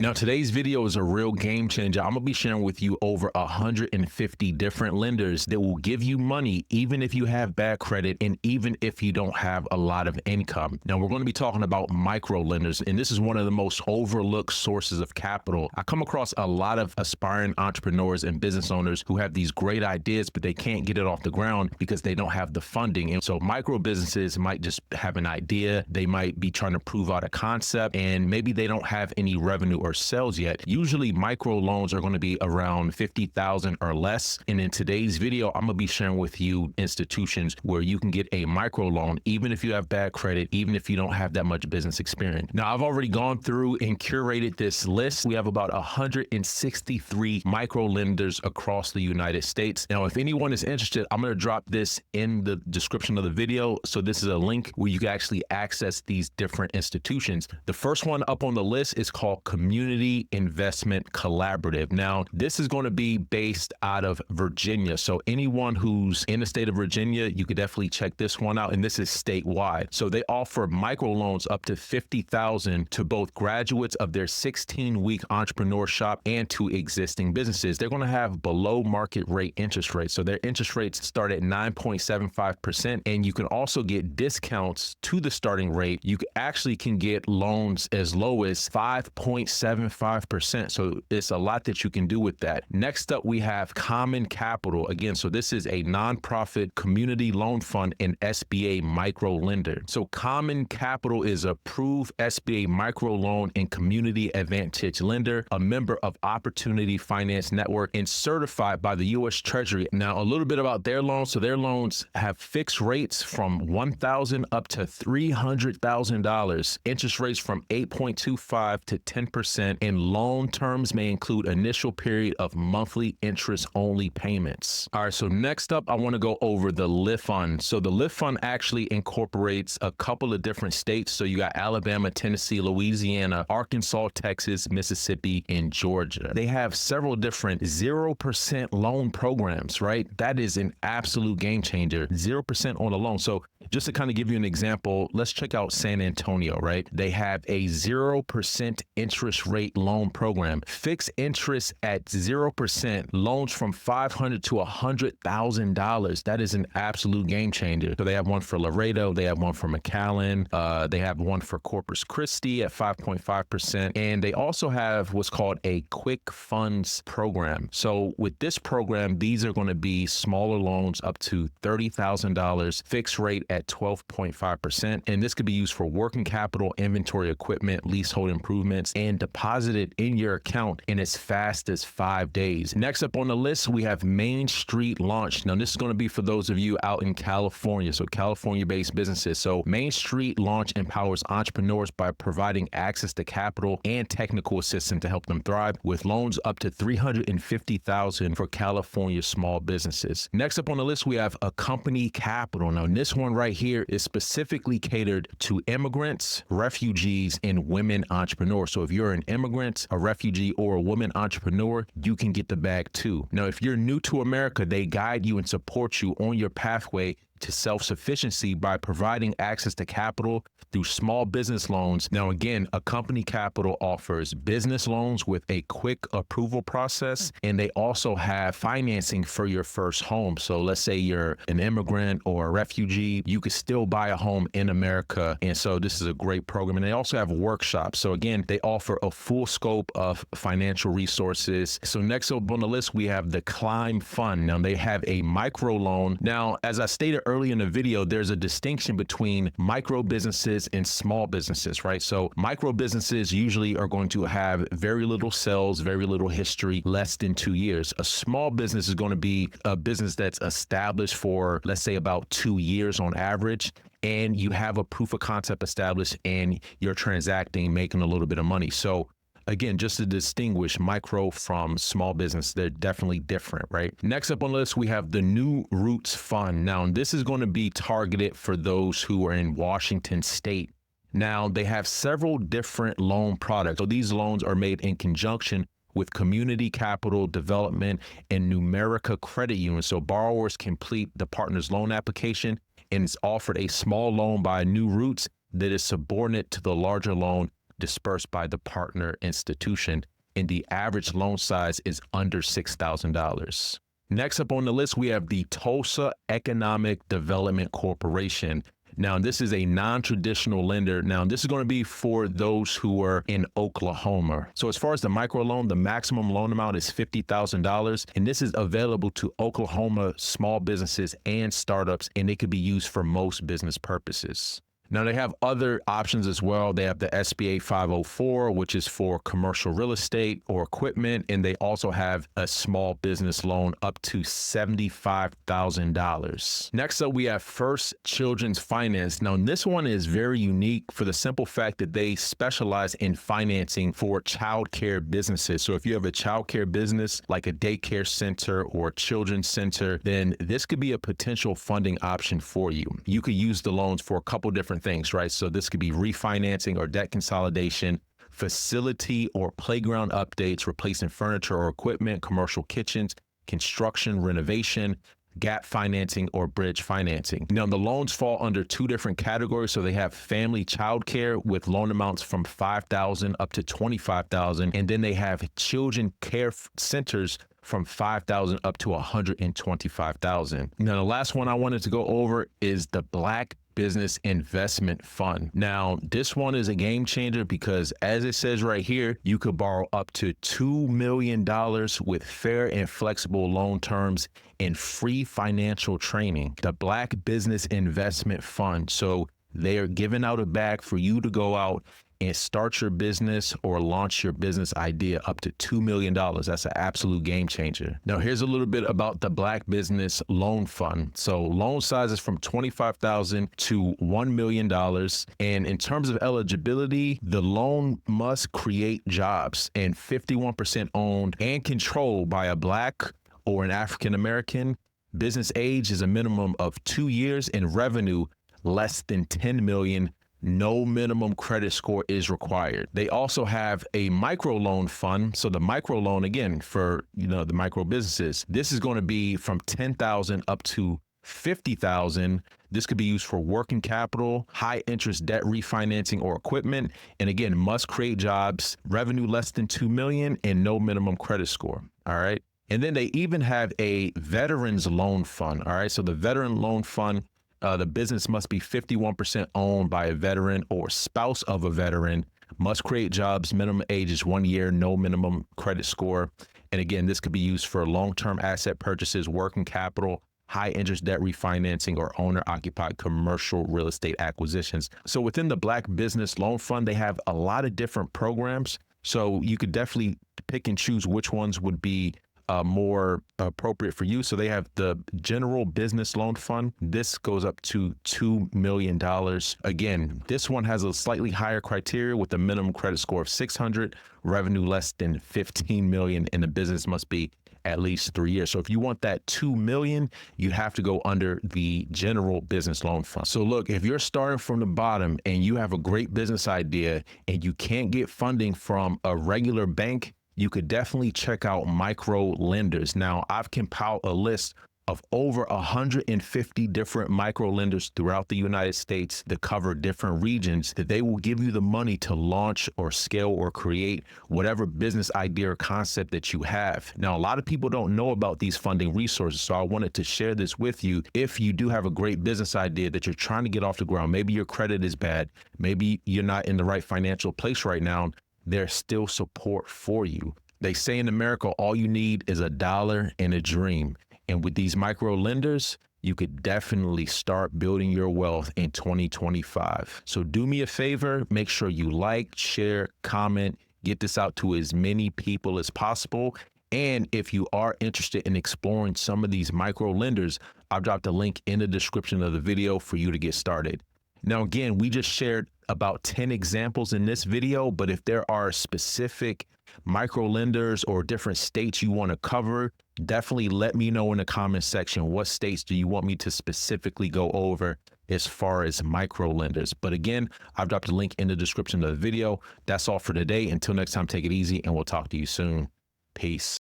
Now, today's video is a real game changer. I'm gonna be sharing with you over 150 different lenders that will give you money even if you have bad credit and even if you don't have a lot of income. Now, we're gonna be talking about micro lenders, and this is one of the most overlooked sources of capital. I come across a lot of aspiring entrepreneurs and business owners who have these great ideas, but they can't get it off the ground because they don't have the funding. And so micro businesses might just have an idea. They might be trying to prove out a concept, and maybe they don't have any revenue or sales yet. Usually micro loans are going to be around 50,000 or less. And in today's video, I'm going to be sharing with you institutions where you can get a micro loan, even if you have bad credit, even if you don't have that much business experience. Now, I've already gone through and curated this list. We have about 163 micro lenders across the United States. Now, if anyone is interested, I'm going to drop this in the description of the video. So this is a link where you can actually access these different institutions. The first one up on the list is called Community Investment Collaborative. Now, this is going to be based out of Virginia. So anyone who's in the state of Virginia, you could definitely check this one out. And this is statewide. So they offer microloans up to 50,000 to both graduates of their 16-week entrepreneurship and to existing businesses. They're going to have below market rate interest rates. So their interest rates start at 9.75%. And you can also get discounts to the starting rate. You actually can get loans as low as 5.75%. So it's a lot that you can do with that. Next up, we have Common Capital. Again, so this is a nonprofit community loan fund and SBA micro lender. So Common Capital is approved SBA micro loan and community advantage lender, a member of Opportunity Finance Network, and certified by the U.S. Treasury. Now, a little bit about their loans. So their loans have fixed rates from $1,000 up to $300,000, interest rates from 8.25 to 10%, and loan terms may include initial period of monthly interest only payments. All right, so next up, I want to go over the LIFT Fund. So the LIFT Fund actually incorporates a couple of different states. So you got Alabama, Tennessee, Louisiana, Arkansas, Texas, Mississippi, and Georgia. They have several different 0% loan programs, right? That is an absolute game changer, 0% on a loan. So just to kind of give you an example, let's check out San Antonio, right? They have a 0% interest rate loan program, fixed interest at 0%, loans from $500 to $100,000. That is an absolute game changer. So they have one for Laredo, they have one for McAllen, they have one for Corpus Christi at 5.5%, and they also have what's called a quick funds program. So with this program, these are going to be smaller loans up to $30,000, fixed rate at 12.5%, and this could be used for working capital, inventory, equipment, leasehold improvements, and deposited in your account in as fast as 5 days. Next up on the list, we have Main Street Launch. Now, this is going to be for those of you out in California, so California-based businesses. So Main Street Launch empowers entrepreneurs by providing access to capital and technical assistance to help them thrive, with loans up to $350,000 for California small businesses. Next up on the list, we have Accompany Capital. Now, this one right here is specifically catered to immigrants, refugees, and women entrepreneurs. So if you're an immigrant, a refugee, or a woman entrepreneur, you can get the bag too. Now, if you're new to America, they guide you and support you on your pathway to self-sufficiency by providing access to capital through small business loans. Now, again, Accompany Capital offers business loans with a quick approval process, and they also have financing for your first home. So let's say you're an immigrant or a refugee, you could still buy a home in America. And so this is a great program. And they also have workshops. So again, they offer a full scope of financial resources. So next up on the list, we have the Climb Fund. Now, they have a micro loan. Now, as I stated early in the video, there's a distinction between micro businesses and small businesses, right? So micro businesses usually are going to have very little sales, very little history, less than 2 years. A small business is going to be a business that's established for, let's say, about 2 years on average, and you have a proof of concept established and you're transacting, making a little bit of money. So again, just to distinguish micro from small business, they're definitely different, right? Next up on the list, we have the New Roots Fund. Now, this is going to be targeted for those who are in Washington State. Now, they have several different loan products. So these loans are made in conjunction with Community Capital Development and Numerica Credit Union. So borrowers complete the partner's loan application, and it's offered a small loan by New Roots that is subordinate to the larger loan dispersed by the partner institution, and the average loan size is under $6,000. Next up on the list, we have the Tulsa Economic Development Corporation. Now, this is a non-traditional lender. Now, this is going to be for those who are in Oklahoma. So as far as the microloan, the maximum loan amount is $50,000, and this is available to Oklahoma small businesses and startups, and it could be used for most business purposes. Now, they have other options as well. They have the SBA 504, which is for commercial real estate or equipment, and they also have a small business loan up to $75,000. Next up, we have First Children's Finance. Now, this one is very unique for the simple fact that they specialize in financing for childcare businesses. So if you have a childcare business like a daycare center or a children's center, then this could be a potential funding option for you. You could use the loans for a couple different things, right? So this could be refinancing or debt consolidation, facility or playground updates, replacing furniture or equipment, commercial kitchens, construction, renovation, gap financing, or bridge financing. Now, the loans fall under two different categories. So they have family childcare with loan amounts from $5,000 up to $25,000. And then they have children care centers from $5,000 up to $125,000. Now, the last one I wanted to go over is the Black Business Investment Fund. Now, this one is a game changer because, as it says right here, you could borrow up to $2 million with fair and flexible loan terms and free financial training. The Black Business Investment Fund. So they are giving out a bag for you to go out and start your business or launch your business idea up to $2 million. That's an absolute game changer. Now, here's a little bit about the Black Business Loan Fund. So loan sizes from $25,000 to $1 million. And in terms of eligibility, the loan must create jobs, and 51% owned and controlled by a Black or an African-American. Business age is a minimum of 2 years, and revenue less than 10 million. No minimum credit score is required. They also have a microloan fund. So the microloan, again, for the micro businesses, this is going to be from $10,000 up to $50,000. This could be used for working capital, high interest debt refinancing, or equipment. And again, must create jobs, revenue less than 2 million, and no minimum credit score. All right. And then they even have a veterans loan fund. All right. So the veteran loan fund, the business must be 51% owned by a veteran or spouse of a veteran, must create jobs, minimum age is 1 year, no minimum credit score. And again, this could be used for long-term asset purchases, working capital, high interest debt refinancing, or owner occupied commercial real estate acquisitions. So within the Black Business Loan Fund, they have a lot of different programs. So you could definitely pick and choose which ones would be more appropriate for you. So they have the General Business Loan Fund. This goes up to $2 million. Again, this one has a slightly higher criteria with a minimum credit score of 600, revenue less than 15 million, and the business must be at least 3 years. So if you want that 2 million, you have to go under the General Business Loan Fund. So look, if you're starting from the bottom and you have a great business idea and you can't get funding from a regular bank, you could definitely check out micro lenders. Now, I've compiled a list of over 150 different micro lenders throughout the United States that cover different regions that they will give you the money to launch or scale or create whatever business idea or concept that you have. Now, a lot of people don't know about these funding resources, so I wanted to share this with you. If you do have a great business idea that you're trying to get off the ground, maybe your credit is bad, maybe you're not in the right financial place right now, there's still support for you. They say in America, all you need is $1 and a dream. And with these micro lenders, you could definitely start building your wealth in 2025. So do me a favor, make sure you like, share, comment, get this out to as many people as possible. And if you are interested in exploring some of these micro lenders, I've dropped a link in the description of the video for you to get started. Now, again, we just shared about 10 examples in this video, but if there are specific micro lenders or different states you want to cover, definitely let me know in the comment section. What states do you want me to specifically go over as far as micro lenders? But again, I've dropped a link in the description of the video. That's all for today. Until next time, take it easy and we'll talk to you soon. Peace.